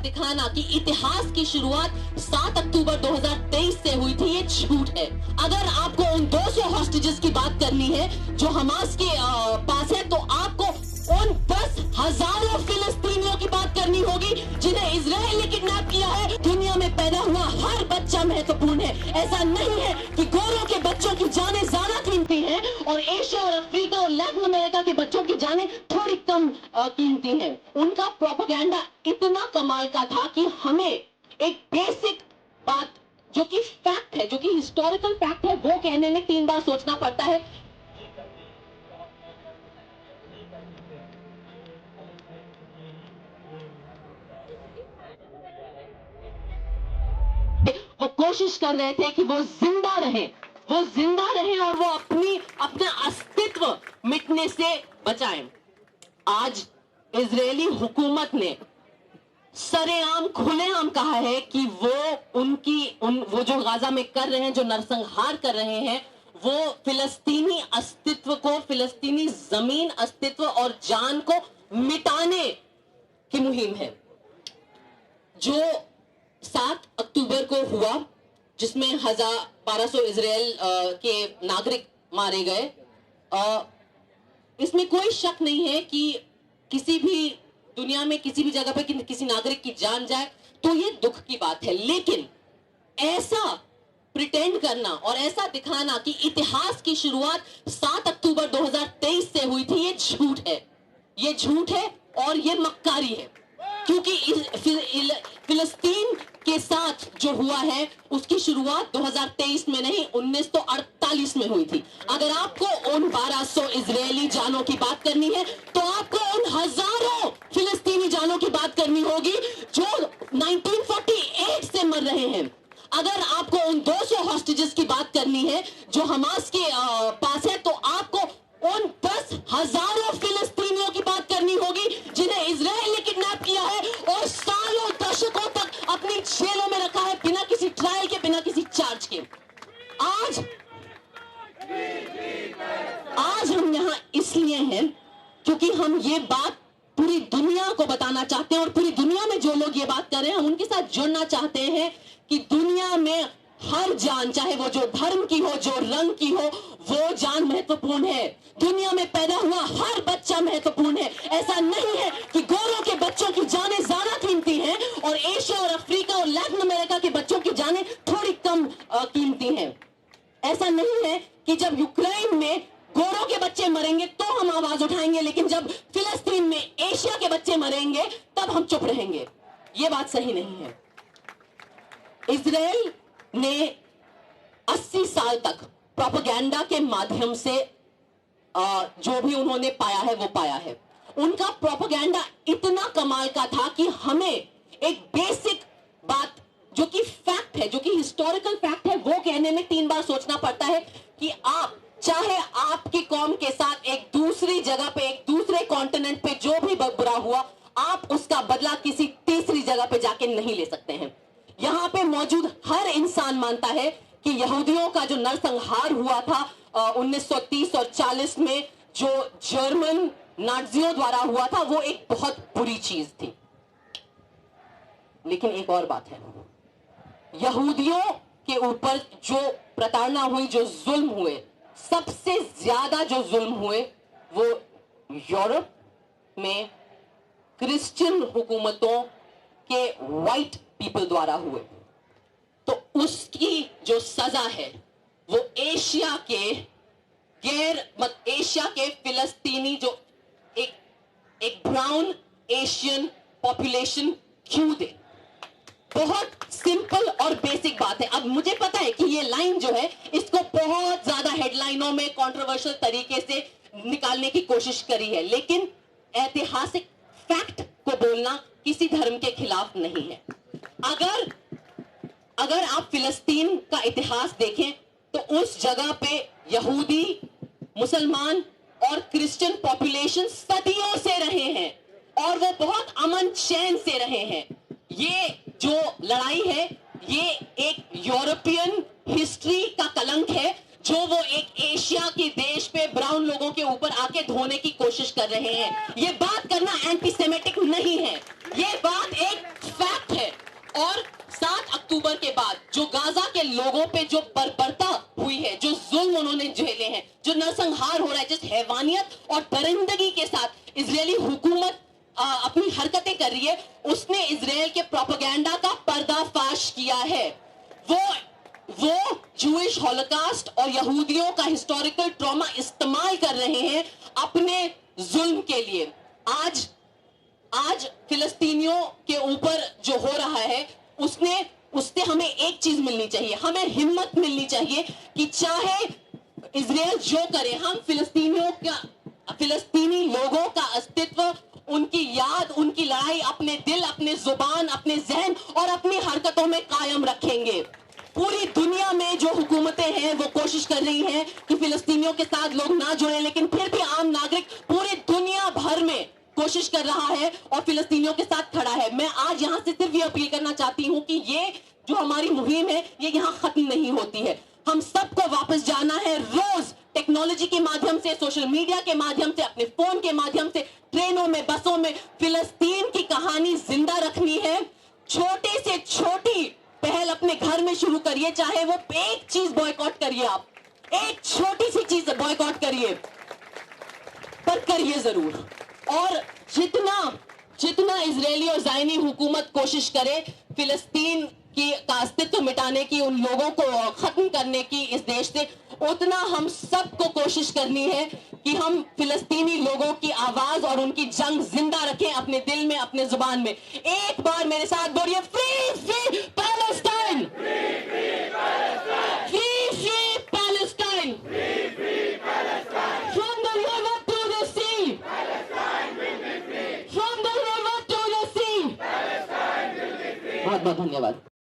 दिखाना कि इतिहास की शुरुआत 7 अक्टूबर 2023 से हुई थी, ये झूठ है। अगर आपको उन 200 हॉस्टेजेस की बात करनी है जो हमास के पास है, तो आपको उन 10,000 फिलिस्तीनियों की बात करनी होगी जिन्हें इजराइल ने किडनैप किया है। दुनिया में पैदा हुआ हर बच्चा महत्वपूर्ण है। ऐसा नहीं है कि गोरों के बच्चों की जानें ज्यादा कीमती हैं और एशिया और अफ्रीका और लैटिन अमेरिका के बच्चों की जानें थोड़ी कम कीमती हैं। उनका प्रोपेगेंडा इतना कमाल का था कि हमें एक बेसिक बात जो कि फैक्ट है, जो कि हिस्टोरिकल फैक्ट है, वो कहने में 3 बार सोचना पड़ता है। वो कोशिश कर रहे थे कि वो जिंदा रहे, और वो अपना अस्तित्व मिटने से बचाएं। आज इजरायली हुकूमत ने सरेआम खुलेआम कहा है कि वो जो गाजा में कर रहे हैं, जो नरसंहार कर रहे हैं, वो फिलिस्तीनी अस्तित्व को, फिलिस्तीनी जमीन अस्तित्व और जान को मिटाने की मुहिम है। जो 7 अक्टूबर को हुआ, जिसमें 1200 इजराइल के नागरिक मारे गए, इसमें कोई शक नहीं है कि किसी भी दुनिया में किसी भी जगह पर किसी नागरिक की जान जाए तो ये दुख की बात है। लेकिन ऐसा प्रिटेंड करना और ऐसा दिखाना कि इतिहास की शुरुआत 7 अक्टूबर 2023 से हुई थी, ये झूठ है और ये मक्कारी है। क्योंकि फिलिस्तीन के साथ जो हुआ है उसकी शुरुआत 2023 में नहीं, 1948 में हुई थी। अगर आपको उन 1200 इजरायली जानों की बात करनी है तो आपको उन हजारों फिलिस्तीनी जानों की बात करनी होगी जो 1948 से मर रहे हैं। अगर आपको उन 200 हॉस्टेजेस की बात करनी है जो हमास के पास है, तो आपको उन 10,000 फिलिस्तीनियों की बात करनी होगी जिन्हें इजराइल ने किडनैप किया है और सालों दशकों तक अपनी जेलों में रखा है, बिना किसी ट्रायल के, बिना किसी चार्ज के। आज हम यहां इसलिए हैं क्योंकि हम ये बात पूरी दुनिया को बताना चाहते हैं, और पूरी दुनिया में जो लोग ये बात कर रहे हैं हम उनके साथ जुड़ना चाहते हैं कि दुनिया में हर जान, चाहे वो जो धर्म की हो, जो रंग की हो, वो जान महत्वपूर्ण है। दुनिया में पैदा हुआ हर बच्चा महत्वपूर्ण है। ऐसा नहीं है कि गोरों के बच्चों की जानें ज्यादा कीमती हैं और एशिया और अफ्रीका और लैटिन अमेरिका के बच्चों की जानें थोड़ी कम कीमती हैं। ऐसा नहीं है कि जब यूक्रेन में गोरों के बच्चे मरेंगे तो हम आवाज उठाएंगे, लेकिन जब फिलिस्तीन में एशिया के बच्चे मरेंगे तब हम चुप रहेंगे। यह बात सही नहीं है। इजराइल ने 80 साल तक प्रोपेगेंडा के माध्यम से जो भी उन्होंने पाया है वो पाया है। उनका प्रोपेगेंडा इतना कमाल का था कि हमें एक बेसिक बात जो कि फैक्ट है, जो कि हिस्टोरिकल फैक्ट है, वो कहने में 3 बार सोचना पड़ता है कि आप चाहे आपकी कौम के साथ एक दूसरी जगह पे, एक दूसरे कॉन्टिनेंट पे जो भी बुरा हुआ, आप उसका बदला किसी तीसरी जगह पे जाके नहीं ले सकते हैं। यहां पे मौजूद हर इंसान मानता है कि यहूदियों का जो नरसंहार हुआ था 1930 और 40 में, जो जर्मन नाजियों द्वारा हुआ था, वो एक बहुत बुरी चीज थी। लेकिन एक और बात है, यहूदियों के ऊपर जो प्रताड़ना हुई, जो जुल्म हुए, सबसे ज्यादा जो जुल्म हुए वो यूरोप में क्रिश्चियन हुकूमतों के व्हाइट पीपल द्वारा हुए। तो उसकी जो सजा है वो एशिया के फिलिस्तीनी जो एक ब्राउन एशियन पॉपुलेशन क्यों दे। बहुत सिंपल और बेसिक बात है। अब मुझे पता है कि ये लाइन जो है इसको बहुत ज्यादा हेडलाइनों में कंट्रोवर्शियल तरीके से निकालने की कोशिश करी है, लेकिन ऐतिहासिक फैक्ट को बोलना किसी धर्म के खिलाफ नहीं है। अगर आप फिलिस्तीन का इतिहास देखें तो उस जगह पे यहूदी, मुसलमान और क्रिश्चियन पॉपुलेशन सदियों से रहे हैं और वो बहुत अमन चैन से रहे हैं। ये जो लड़ाई है ये एक यूरोपियन हिस्ट्री का कलंक है जो वो एक एशिया के देश पे ब्राउन लोगों के ऊपर आके धोने की कोशिश कर रहे हैं। ये बात करना एंटीसेमेटिक नहीं है, ये बात एक फैक्ट अक्टूबर के बाद जो गाजा के लोगों पे जो बर्बरता हुई है, जो जुल्म उन्होंने झेले हैं, जो नरसंहार हो रहा है, जिस हैवानियत और दरिंदगी के साथ इजरायली हुकूमत अपनी हरकतें कर रही है, उसने इजराइल के प्रोपेगेंडा का पर्दाफाश किया है। वो जूइश हॉलोकास्ट और यहूदियों का हिस्टोरिकल ट्रॉमा इस्तेमाल कर रहे हैं अपने जुल्म के लिए। आज फिलिस्तीनियों के ऊपर जो हो रहा है, उससे हमें एक चीज मिलनी चाहिए, हमें हिम्मत मिलनी चाहिए कि चाहे इजराइल जो करे, हम फिलिस्तीनी लोगों का अस्तित्व, उनकी याद, उनकी लड़ाई अपने दिल, अपने जुबान, अपने जहन और अपनी हरकतों में कायम रखेंगे। पूरी दुनिया में जो हुकूमतें हैं वो कोशिश कर रही हैं कि फिलिस्तीनियों के साथ लोग ना जुड़े, लेकिन फिर भी आम नागरिक पूरी दुनिया भर में कोशिश कर रहा है और फिलिस्तीनियों के साथ खड़ा है। मैं आज यहां से सिर्फ ये अपील करना चाहती हूं कि ये जो हमारी मुहिम है ये यहां खत्म नहीं होती है। हम सबको वापस जाना है, रोज टेक्नोलॉजी के माध्यम से, सोशल मीडिया के माध्यम से, अपने फोन के माध्यम से, ट्रेनों में, बसों में फिलिस्तीन की कहानी जिंदा रखनी है। छोटे से छोटी पहल अपने घर में शुरू करिए, चाहे वो एक चीज बॉयकॉट करिए, आप एक छोटी सी चीज बॉयकॉट करिए, पर करिए जरूर। और जितना इजरायली और ज़ायनी हुकूमत कोशिश करे फिलिस्तीन का अस्तित्व मिटाने की, उन लोगों को खत्म करने की इस देश से, उतना हम सबको कोशिश करनी है कि हम फिलिस्तीनी लोगों की आवाज और उनकी जंग जिंदा रखें अपने दिल में, अपने जुबान में। एक बार मेरे साथ बोलिए, free free Palestine, free free Palestine, from the river to the sea, from the river to the sea. बहुत बहुत धन्यवाद।